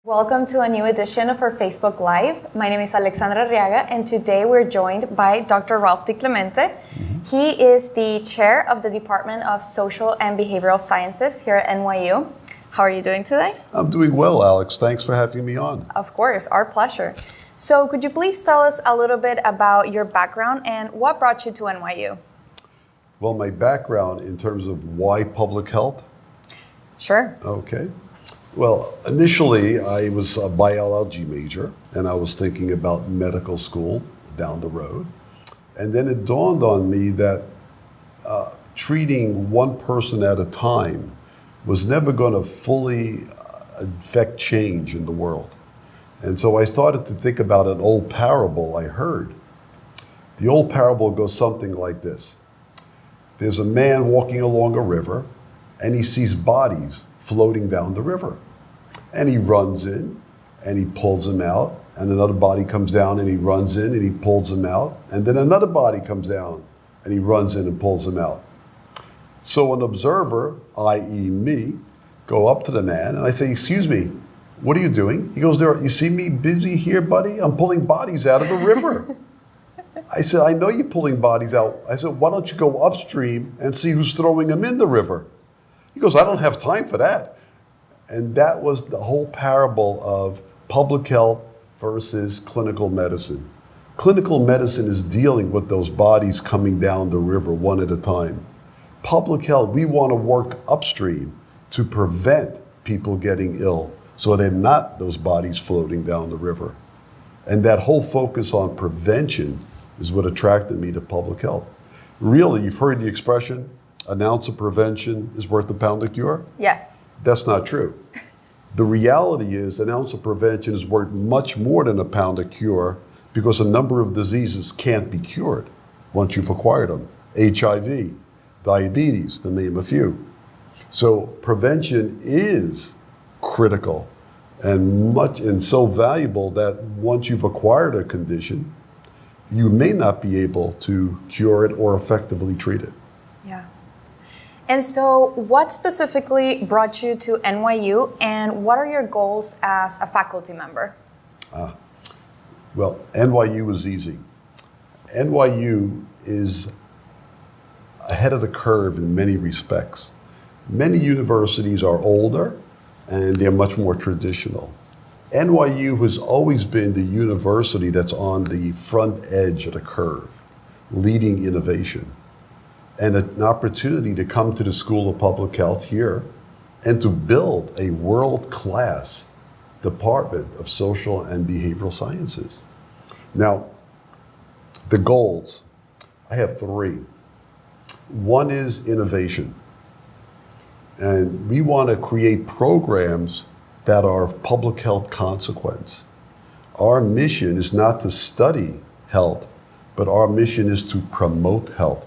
Welcome to a new edition of our Facebook Live. My name is Alexandra Arriaga, and today we're joined by Dr. Ralph DiClemente. He is the chair of the Department of Social and Behavioral Sciences here at NYU. How are you doing today? I'm doing well, Alex. Thanks for having me on. Of course, our pleasure. So could you please tell us a little bit about your background and what brought you to NYU? Well, my background in terms of why public health? Sure. Okay. Well, initially I was a biology major and I was thinking about medical school down the road. And then it dawned on me that treating one person at a time was never going to fully affect change in the world. And so I started to think about an old parable I heard. The old parable goes something like this. There's a man walking along a river and he sees bodies floating down the river. And he runs in and he pulls them out, and another body comes down and he runs in and he pulls them out, and then another body comes down and he runs in and pulls them out. So an observer, i.e. me, go up to the man and I say, "Excuse me, what are you doing?" He goes, "There, you see me busy here, buddy? I'm pulling bodies out of the river." I said, "I know you're pulling bodies out." I said, "Why don't you go upstream and see who's throwing them in the river?" He goes, "I don't have time for that." And that was the whole parable of public health versus clinical medicine. Clinical medicine is dealing with those bodies coming down the river one at a time. Public health, we want to work upstream to prevent people getting ill so they're not those bodies floating down the river. And that whole focus on prevention is what attracted me to public health. Really, you've heard the expression, an ounce of prevention is worth a pound of cure? Yes. That's not true. The reality is an ounce of prevention is worth much more than a pound of cure because a number of diseases can't be cured once you've acquired them. HIV, diabetes, to name a few. So prevention is critical and so valuable that once you've acquired a condition, you may not be able to cure it or effectively treat it. Yeah. And so what specifically brought you to NYU, and what are your goals as a faculty member? Well, NYU is easy. NYU is ahead of the curve in many respects. Many universities are older and they're much more traditional. NYU has always been the university that's on the front edge of the curve, leading innovation. And an opportunity to come to the School of Public Health here and to build a world-class Department of Social and Behavioral Sciences. Now, the goals, I have three. One is innovation. And we want to create programs that are of public health consequence. Our mission is not to study health, but our mission is to promote health.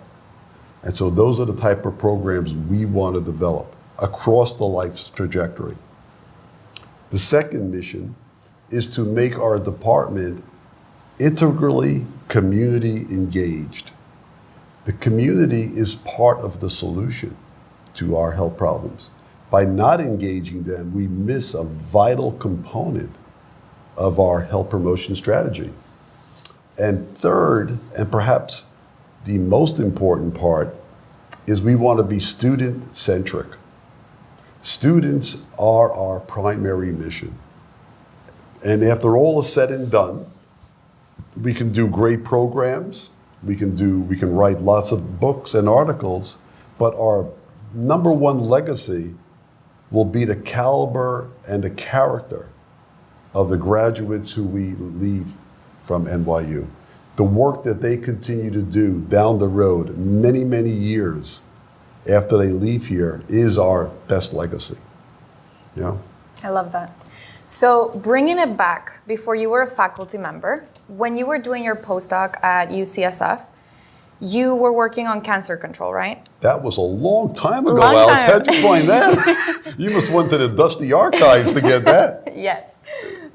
And so those are the type of programs we want to develop across the life's trajectory. The second mission is to make our department integrally community engaged. The community is part of the solution to our health problems. By not engaging them, we miss a vital component of our health promotion strategy. And third, and perhaps the most important part, is we want to be student-centric. Students are our primary mission. And after all is said and done, we can do great programs, we can write lots of books and articles, but our number one legacy will be the caliber and the character of the graduates who we leave from NYU. The work that they continue to do down the road, many, many years after they leave here, is our best legacy. Yeah. I love that. So bringing it back, before you were a faculty member, when you were doing your postdoc at UCSF, you were working on cancer control, right? That was a long time ago, Alex. How'd you find that? You must went to the dusty archives to get that. Yes.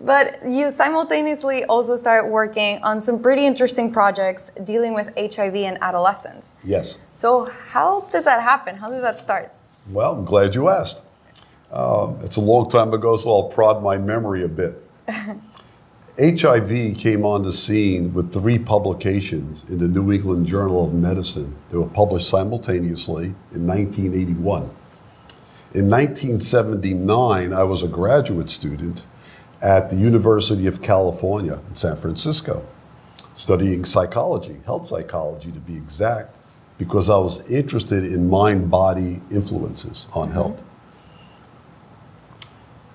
But you simultaneously also started working on some pretty interesting projects dealing with HIV in adolescents. Yes. So how did that happen? How did that start? Well, I'm glad you asked. It's a long time ago, so I'll prod my memory a bit. HIV came on the scene with 3 publications in the New England Journal of Medicine. They were published simultaneously in 1981. In 1979, I was a graduate student at the University of California in San Francisco, studying psychology, health psychology to be exact, because I was interested in mind-body influences on health.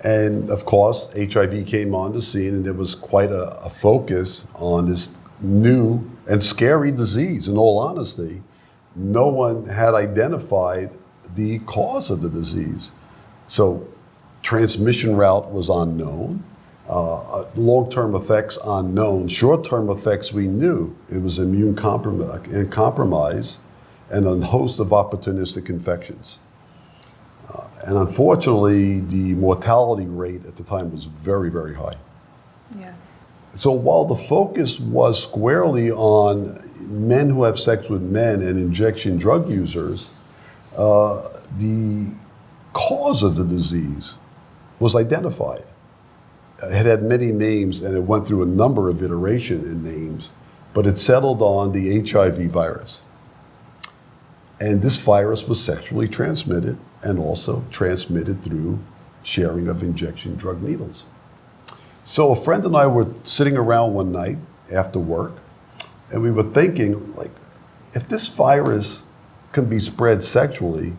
And of course, HIV came on the scene, and there was quite a focus on this new and scary disease. In all honesty, no one had identified the cause of the disease. So transmission route was unknown, long-term effects unknown, short-term effects we knew. It was immune compromise and a host of opportunistic infections. And unfortunately, the mortality rate at the time was very, very high. Yeah. So while the focus was squarely on men who have sex with men and injection drug users, the cause of the disease was identified. It had many names, and it went through a number of iterations in names, but it settled on the HIV virus. And this virus was sexually transmitted and also transmitted through sharing of injection drug needles. So a friend and I were sitting around one night after work, and we were thinking, like, if this virus can be spread sexually,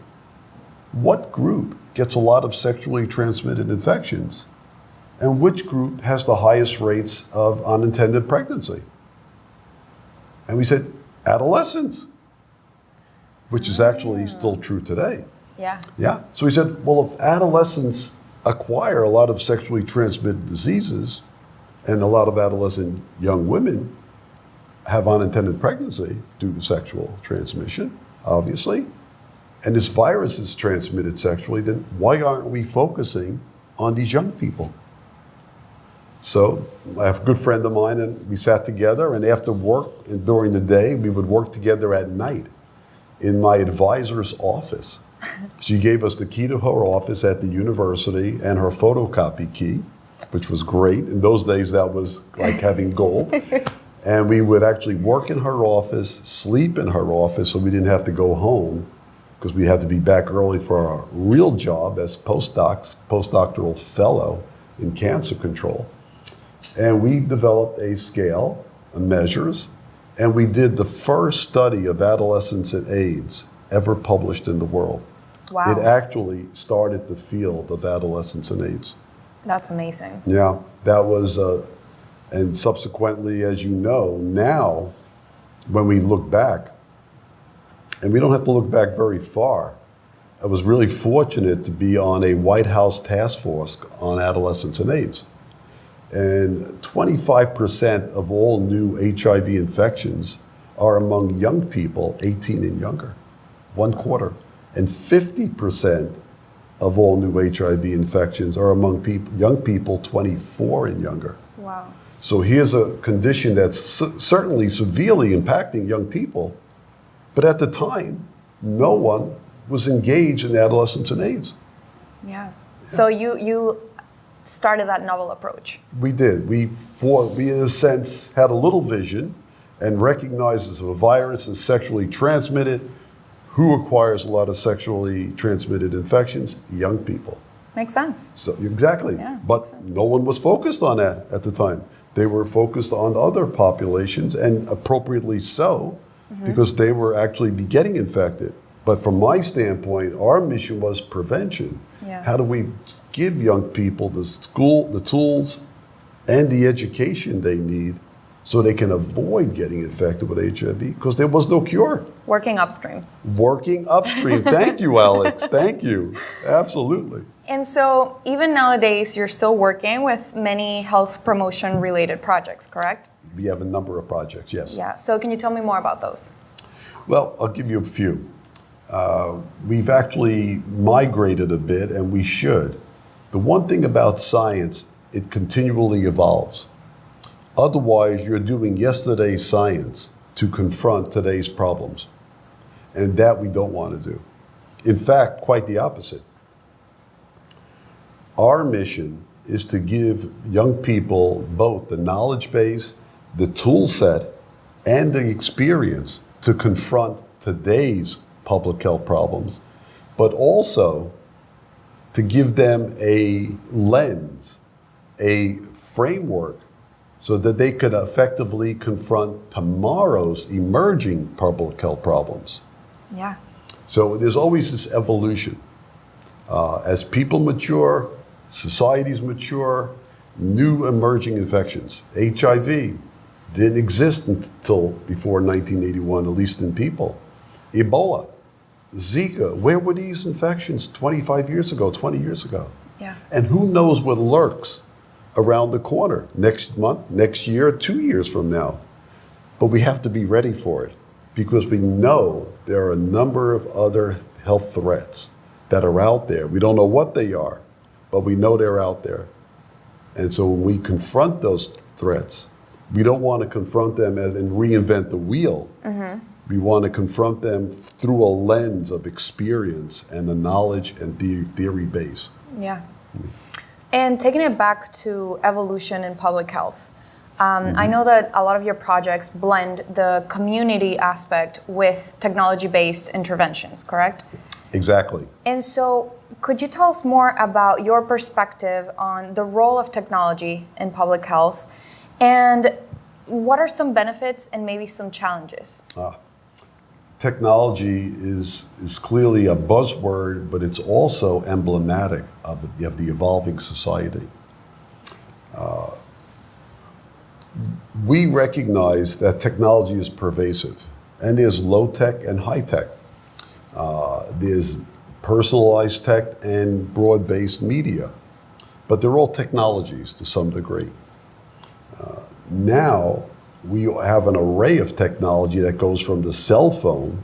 what group gets a lot of sexually transmitted infections? And which group has the highest rates of unintended pregnancy? And we said, adolescents, which is actually still true today. Yeah. Yeah. So we said, well, if adolescents acquire a lot of sexually transmitted diseases, and a lot of adolescent young women have unintended pregnancy due to sexual transmission, obviously, and this virus is transmitted sexually, then why aren't we focusing on these young people? So I have a good friend of mine, and we sat together, and after work and during the day, we would work together at night in my advisor's office. She gave us the key to her office at the university and her photocopy key, which was great. In those days, that was like having gold. And we would actually work in her office, sleep in her office, so we didn't have to go home, because we had to be back early for our real job as postdoctoral fellow in cancer control. And we developed a scale of measures, and we did the first study of adolescents and AIDS ever published in the world. Wow. It actually started the field of adolescents and AIDS. That's amazing. Yeah, that was, and subsequently, as you know, now, when we look back, and we don't have to look back very far, I was really fortunate to be on a White House task force on adolescents and AIDS. And 25% of all new HIV infections are among young people 18 and younger, 1/4. And 50% of all new HIV infections are among young people 24 and younger. Wow. So here's a condition that's certainly severely impacting young people, but at the time, no one was engaged in adolescence and AIDS. Yeah. So you started that novel approach. We did. We in a sense had a little vision and recognized as a virus is sexually transmitted. Who acquires a lot of sexually transmitted infections? Young people. Makes sense. So exactly. Yeah, but makes sense. no one was focused on that at the time. They were focused on other populations, and appropriately so, because they were actually getting infected. But from my standpoint, our mission was prevention. Yeah. How do we give young people the tools and the education they need so they can avoid getting infected with HIV? Because there was no cure. Working upstream. Working upstream. Thank you, Alex. Thank you. Absolutely. And so even nowadays, you're still working with many health promotion related projects, correct? We have a number of projects, yes. Yeah. So can you tell me more about those? Well, I'll give you a few. We've actually migrated a bit, and we should. The one thing about science, it continually evolves. Otherwise, you're doing yesterday's science to confront today's problems. And that we don't want to do. In fact, quite the opposite. Our mission is to give young people both the knowledge base, the tool set, and the experience to confront today's public health problems, but also to give them a lens, a framework, so that they could effectively confront tomorrow's emerging public health problems. Yeah. So there's always this evolution. As people mature, societies mature, new emerging infections. HIV didn't exist until before 1981, at least in people. Ebola, Zika, where were these infections 25 years ago, 20 years ago? Yeah. And who knows what lurks around the corner next month, next year, 2 years from now. But we have to be ready for it because we know there are a number of other health threats that are out there. We don't know what they are, but we know they're out there. And so when we confront those threats, we don't want to confront them and reinvent the wheel. Mm-hmm. We want to confront them through a lens of experience and the knowledge and theory base. Yeah. And taking it back to evolution in public health, I know that a lot of your projects blend the community aspect with technology-based interventions, correct? Exactly. And so could you tell us more about your perspective on the role of technology in public health, and what are some benefits and maybe some challenges? Technology is clearly a buzzword, but it's also emblematic of the evolving society. We recognize that technology is pervasive, and there's low tech and high tech. There's personalized tech and broad-based media, but they're all technologies to some degree. Now, we have an array of technology that goes from the cell phone,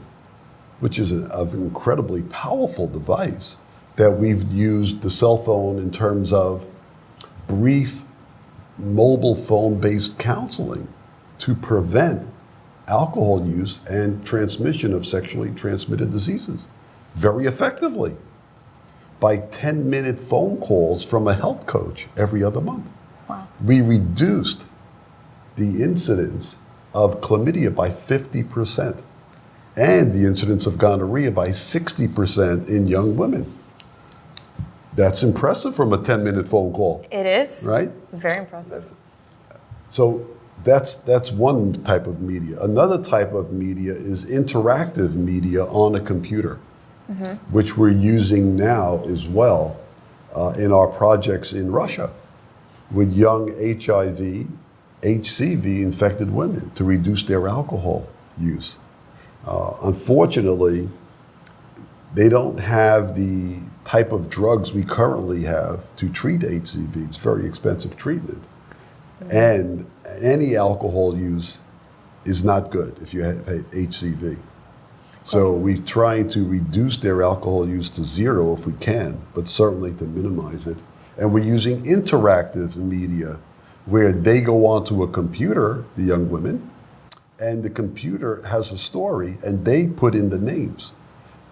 which is an incredibly powerful device, that we've used the cell phone in terms of brief mobile phone-based counseling to prevent alcohol use and transmission of sexually transmitted diseases very effectively by 10-minute phone calls from a health coach every other month. Wow. We reduced the incidence of chlamydia by 50% and the incidence of gonorrhea by 60% in young women. That's impressive from a 10-minute phone call. It is. Right? Very impressive. So that's one type of media. Another type of media is interactive media on a computer, which we're using now as well in our projects in Russia with young HIV, HCV infected women to reduce their alcohol use. Unfortunately, they don't have the type of drugs we currently have to treat HCV. It's very expensive treatment. And any alcohol use is not good if you have HCV. So we're trying to reduce their alcohol use to zero if we can, but certainly to minimize it. And we're using interactive media where they go onto a computer, the young women, and the computer has a story and they put in the names.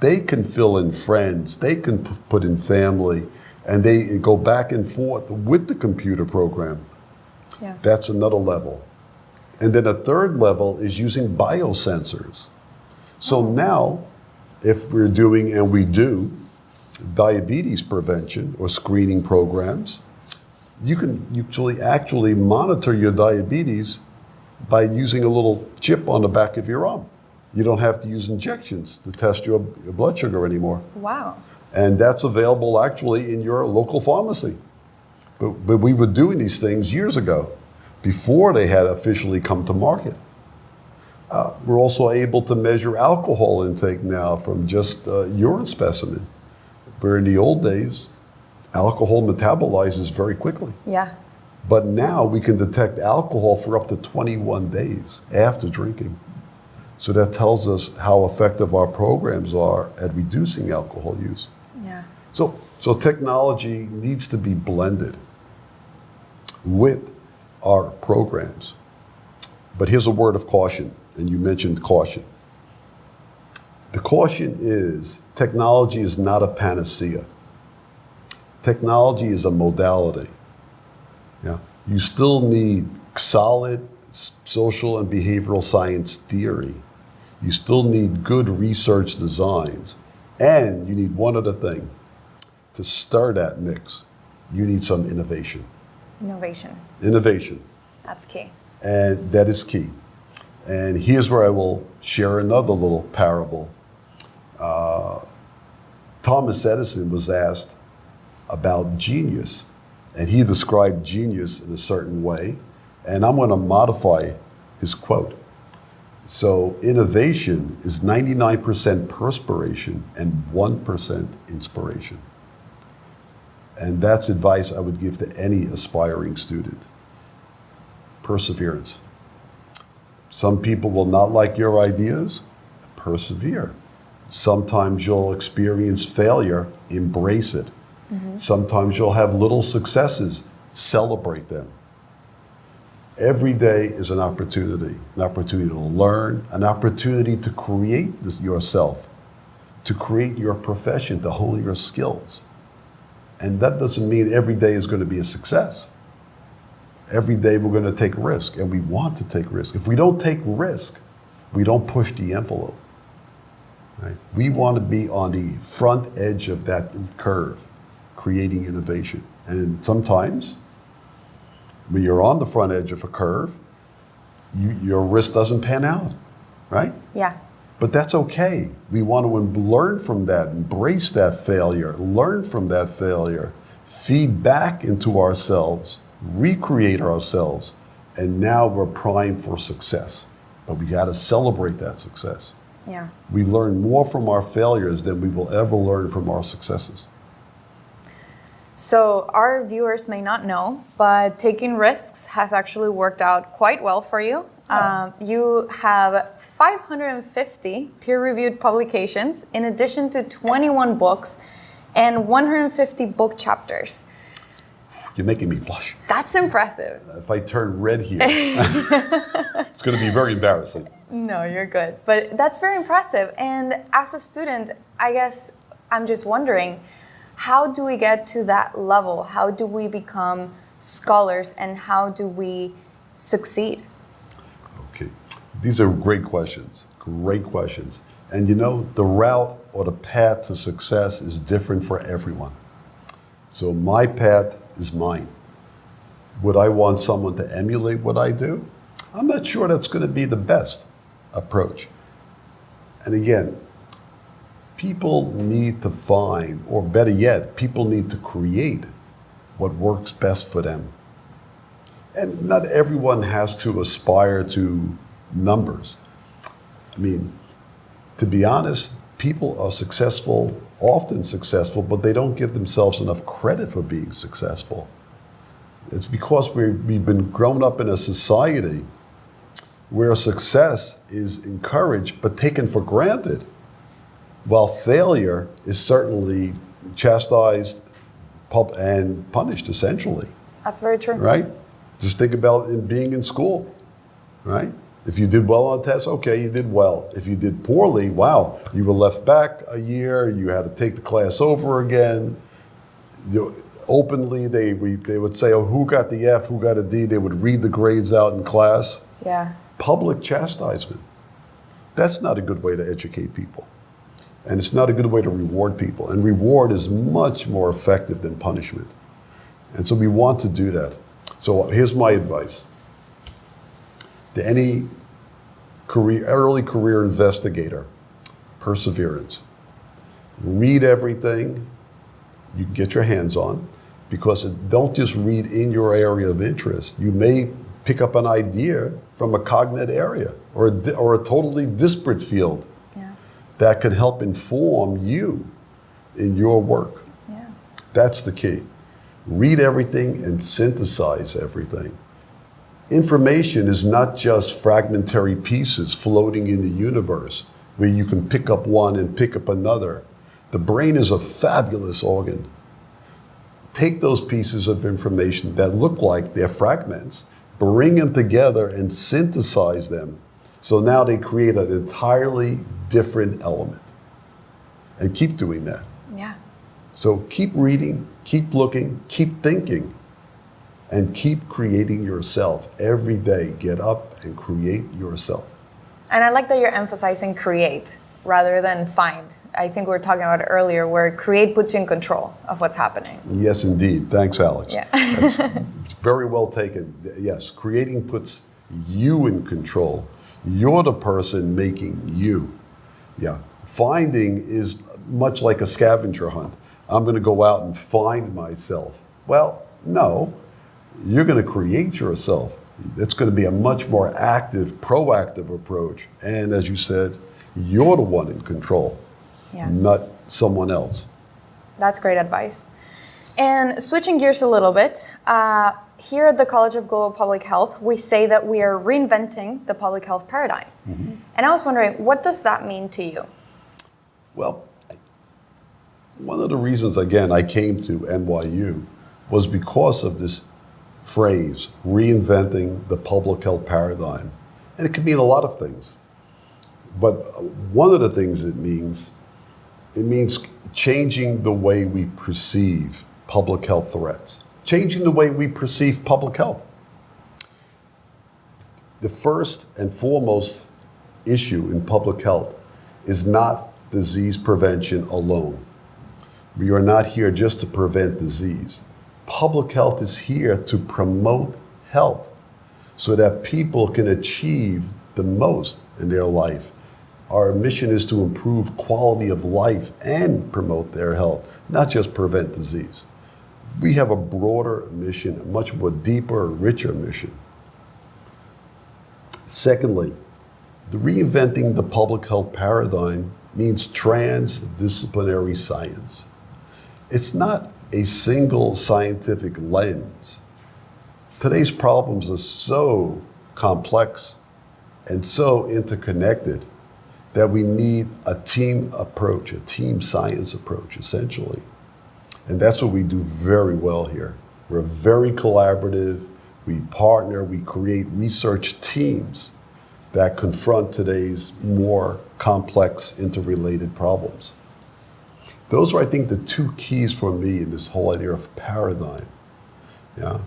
They can fill in friends, they can put in family, and they go back and forth with the computer program. Yeah. That's another level. And then a third level is using biosensors. So now, if we're doing, and we do, diabetes prevention or screening programs, you can actually monitor your diabetes by using a little chip on the back of your arm. You don't have to use injections to test your blood sugar anymore. Wow. And that's available actually in your local pharmacy. But we were doing these things years ago, before they had officially come to market. We're also able to measure alcohol intake now from just a urine specimen, where in the old days, alcohol metabolizes very quickly. Yeah. But now we can detect alcohol for up to 21 days after drinking. So that tells us how effective our programs are at reducing alcohol use. Yeah. So technology needs to be blended with our programs. But here's a word of caution, and you mentioned caution. The caution is technology is not a panacea. Technology is a modality. Yeah. You still need solid social and behavioral science theory. You still need good research designs. And you need one other thing. To stir that mix, you need some innovation. Innovation. Innovation. That's key. And that is key. And here's where I will share another little parable. Thomas Edison was asked about genius, and he described genius in a certain way, and I'm going to modify his quote. So innovation is 99% perspiration and 1% inspiration. And that's advice I would give to any aspiring student. Perseverance. Some people will not like your ideas. Persevere. Sometimes you'll experience failure. Embrace it. Mm-hmm. Sometimes you'll have little successes. Celebrate them. Every day is an opportunity to learn, an opportunity to create yourself, to create your profession, to hone your skills. And that doesn't mean every day is going to be a success. Every day we're going to take risk, and we want to take risk. If we don't take risk, we don't push the envelope. Right? We want to be on the front edge of that curve, creating innovation. And sometimes, when you're on the front edge of a curve, your risk doesn't pan out, right? Yeah. But that's okay. We want to learn from that, embrace that failure, learn from that failure, feed back into ourselves, recreate ourselves, and now we're primed for success. But we got to celebrate that success. Yeah. We learn more from our failures than we will ever learn from our successes. So our viewers may not know, but taking risks has actually worked out quite well for you. You have 550 peer-reviewed publications, in addition to 21 books and 150 book chapters. You're making me blush. That's impressive. If I turn red here, it's going to be very embarrassing. No, you're good. But that's very impressive. And as a student, I guess I'm just wondering, how do we get to that level? How do we become scholars, and how do we succeed? Okay. These are great questions. Great questions. And you know, the route or the path to success is different for everyone. So my path is mine. Would I want someone to emulate what I do? I'm not sure that's going to be the best approach. And again, people need to find, or better yet, people need to create what works best for them. And not everyone has to aspire to numbers. I mean, to be honest, people are successful, often successful, but they don't give themselves enough credit for being successful. It's because we've been grown up in a society where success is encouraged but taken for granted, while failure is certainly chastised and punished, essentially. That's very true. Right? Just think about being in school, right? If you did well on tests, okay, you did well. If you did poorly, wow, you were left back a year, you had to take the class over again. Openly, they would say, oh, who got the F, who got a D? They would read the grades out in class. Yeah. Public chastisement. That's not a good way to educate people. And it's not a good way to reward people. And reward is much more effective than punishment. And so we want to do that. So here's my advice to any early career investigator: perseverance. Read everything you can get your hands on, because don't just read in your area of interest. You may pick up an idea from a cognate area or a totally disparate field that could help inform you in your work. Yeah. That's the key. Read everything and synthesize everything. Information is not just fragmentary pieces floating in the universe where you can pick up one and pick up another. The brain is a fabulous organ. Take those pieces of information that look like they're fragments, bring them together and synthesize them. So now they create an entirely different element. And keep doing that. Yeah. So keep reading, keep looking, keep thinking, and keep creating yourself. Every day, get up and create yourself. And I like that you're emphasizing create rather than find. I think we were talking about it earlier, where create puts you in control of what's happening. Yes, indeed. Thanks, Alex. Yeah. That's very well taken. Yes, creating puts you in control. You're the person making you. Yeah. Finding is much like a scavenger hunt. I'm going to go out and find myself. Well, no. You're going to create yourself. It's going to be a much more active, proactive approach. And as you said, you're the one in control, not someone else. That's great advice. And switching gears a little bit, here at the College of Global Public Health, we say that we are reinventing the public health paradigm. Mm-hmm. And I was wondering, what does that mean to you? Well, one of the reasons, again, I came to NYU was because of this phrase, reinventing the public health paradigm. And it could mean a lot of things. But one of the things it means changing the way we perceive public health threats, changing the way we perceive public health. The first and foremost issue in public health is not disease prevention alone. We are not here just to prevent disease. Public health is here to promote health so that people can achieve the most in their life. Our mission is to improve quality of life and promote their health, not just prevent disease. We have a broader mission, a much more deeper, richer mission. Secondly, the reinventing the public health paradigm means transdisciplinary science. It's not a single scientific lens. Today's problems are so complex and so interconnected that we need a team approach, a team science approach, essentially. And that's what we do very well here. We're very collaborative, we partner, we create research teams that confront today's more complex, interrelated problems. Those are, I think, the two keys for me in this whole idea of paradigm. Yeah.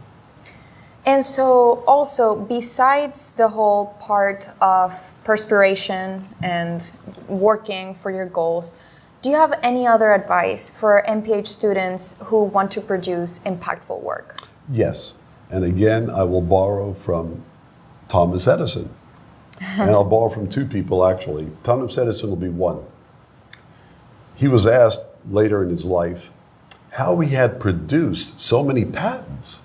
And so also, besides the whole part of perspiration and working for your goals, do you have any other advice for MPH students who want to produce impactful work? Yes. And again, I will borrow from Thomas Edison. And I'll borrow from two people, actually. Thomas Edison will be one. He was asked later in his life how he had produced so many patents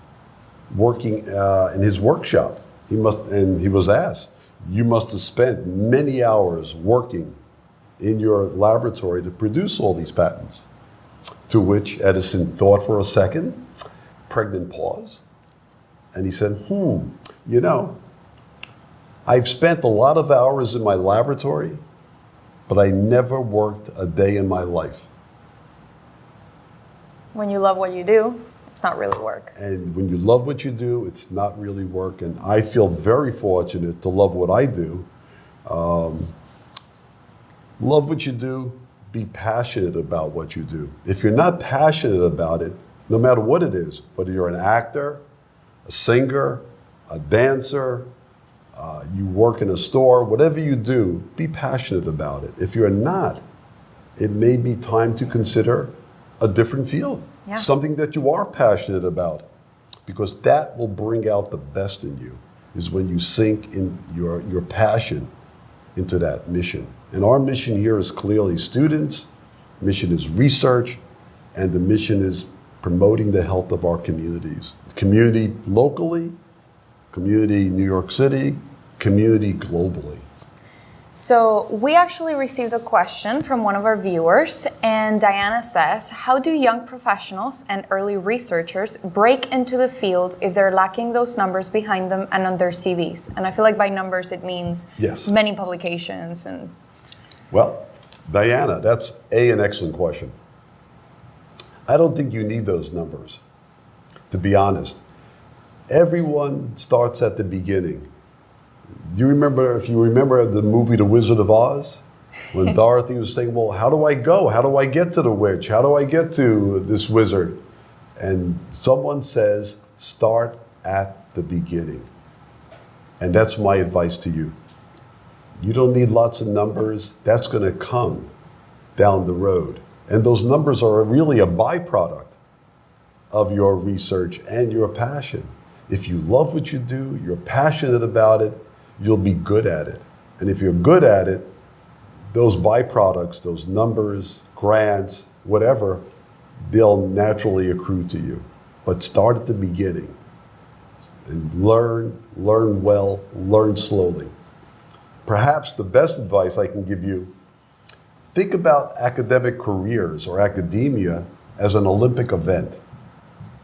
working in his workshop. He was asked, you must have spent many hours working in your laboratory to produce all these patents. To which Edison thought for a second, pregnant pause, and he said, I've spent a lot of hours in my laboratory, but I never worked a day in my life. When you love what you do, it's not really work. And when you love what you do, it's not really work. And I feel very fortunate to love what I do. Love what you do, be passionate about what you do. If you're not passionate about it, no matter what it is, whether you're an actor, a singer, a dancer, you work in a store, whatever you do, be passionate about it. If you're not, it may be time to consider a different field, something that you are passionate about, because that will bring out the best in you, is when you sink in your passion into that mission. And our mission here is clearly students, mission is research, and the mission is promoting the health of our communities. Community locally, community New York City, community globally. So we actually received a question from one of our viewers, and Diana says, how do young professionals and early researchers break into the field if they're lacking those numbers behind them and on their CVs? And I feel like by numbers it means many publications. And well, Diana, that's an excellent question. I don't think you need those numbers, to be honest. Everyone starts at the beginning. Do you remember, if you remember the movie The Wizard of Oz? When Dorothy was saying, well, how do I go? How do I get to the witch? How do I get to this wizard? And someone says, start at the beginning. And that's my advice to you. You don't need lots of numbers. That's going to come down the road. And those numbers are really a byproduct of your research and your passion. If you love what you do, you're passionate about it, you'll be good at it. And if you're good at it, those byproducts, those numbers, grants, whatever, they'll naturally accrue to you. But start at the beginning and learn well, learn slowly. Perhaps the best advice I can give you, think about academic careers or academia as an Olympic event.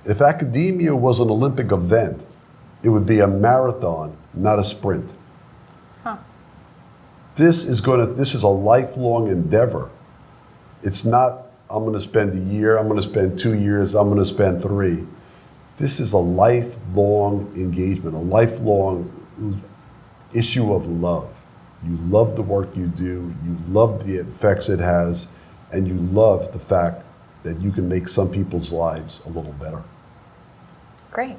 If academia was an Olympic event, it would be a marathon, not a sprint. Huh. This is a lifelong endeavor. It's not, I'm going to spend a year, I'm going to spend 2 years, I'm going to spend 3. This is a lifelong engagement, a lifelong issue of love. You love the work you do, you love the effects it has, and you love the fact that you can make some people's lives a little better. Great.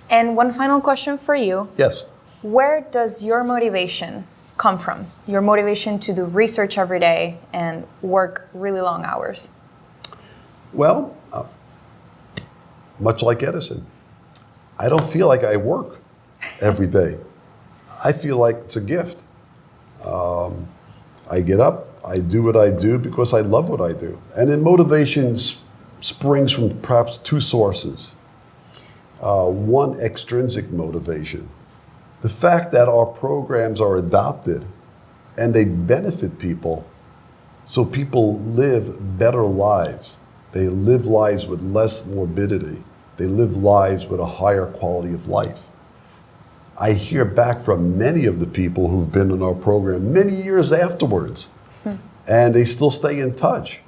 And one final question for you. Yes. Where does your motivation come from? Your motivation to do research every day and work really long hours? Well, much like Edison, I don't feel like I work every day. I feel like it's a gift. I get up, I do what I do because I love what I do. And then motivation springs from perhaps 2 sources. One, extrinsic motivation. The fact that our programs are adopted and they benefit people, so people live better lives. They live lives with less morbidity. They live lives with a higher quality of life. I hear back from many of the people who've been in our program many years afterwards, and they still stay in touch.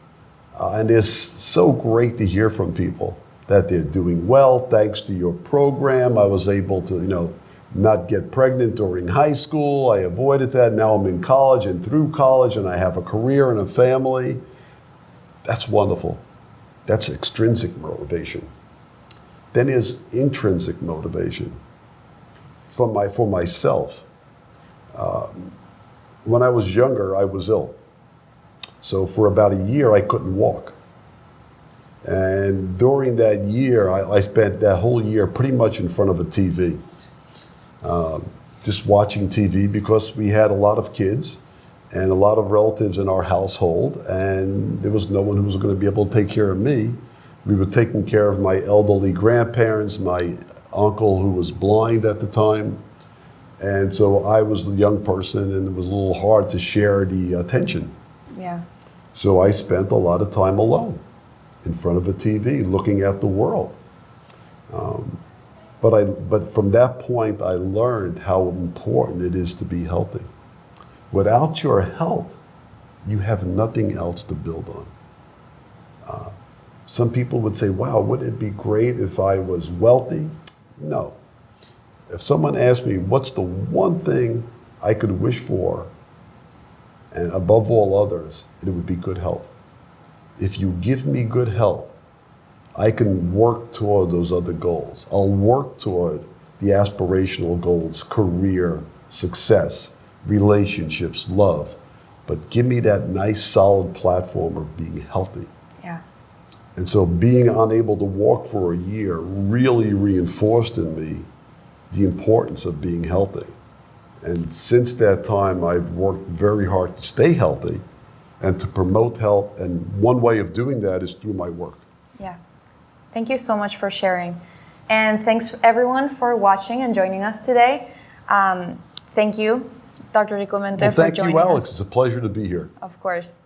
And it's so great to hear from people that they're doing well. Thanks to your program, I was able to, not get pregnant during high school. I avoided that. Now I'm in college and through college, and I have a career and a family. That's wonderful. That's extrinsic motivation. Then there's intrinsic motivation. For myself, when I was younger, I was ill. So for about a year, I couldn't walk. And during that year, I spent that whole year pretty much in front of a TV, just watching TV because we had a lot of kids and a lot of relatives in our household, and there was no one who was going to be able to take care of me. We were taking care of my elderly grandparents, my uncle who was blind at the time. And so I was the young person, and it was a little hard to share the attention. Yeah. So I spent a lot of time alone in front of a TV looking at the world. But from that point, I learned how important it is to be healthy. Without your health, you have nothing else to build on. Some people would say, wow, wouldn't it be great if I was wealthy? No. If someone asked me, what's the one thing I could wish for, and above all others, it would be good health. If you give me good health, I can work toward those other goals. I'll work toward the aspirational goals, career, success, relationships, love. But give me that nice solid platform of being healthy. Yeah. And so being unable to walk for a year really reinforced in me the importance of being healthy. And since that time, I've worked very hard to stay healthy and to promote health. And one way of doing that is through my work. Yeah. Thank you so much for sharing. And thanks everyone for watching and joining us today. Thank you, Dr. DiClemente, for joining us. Thank you, Alex. It's a pleasure to be here. Of course.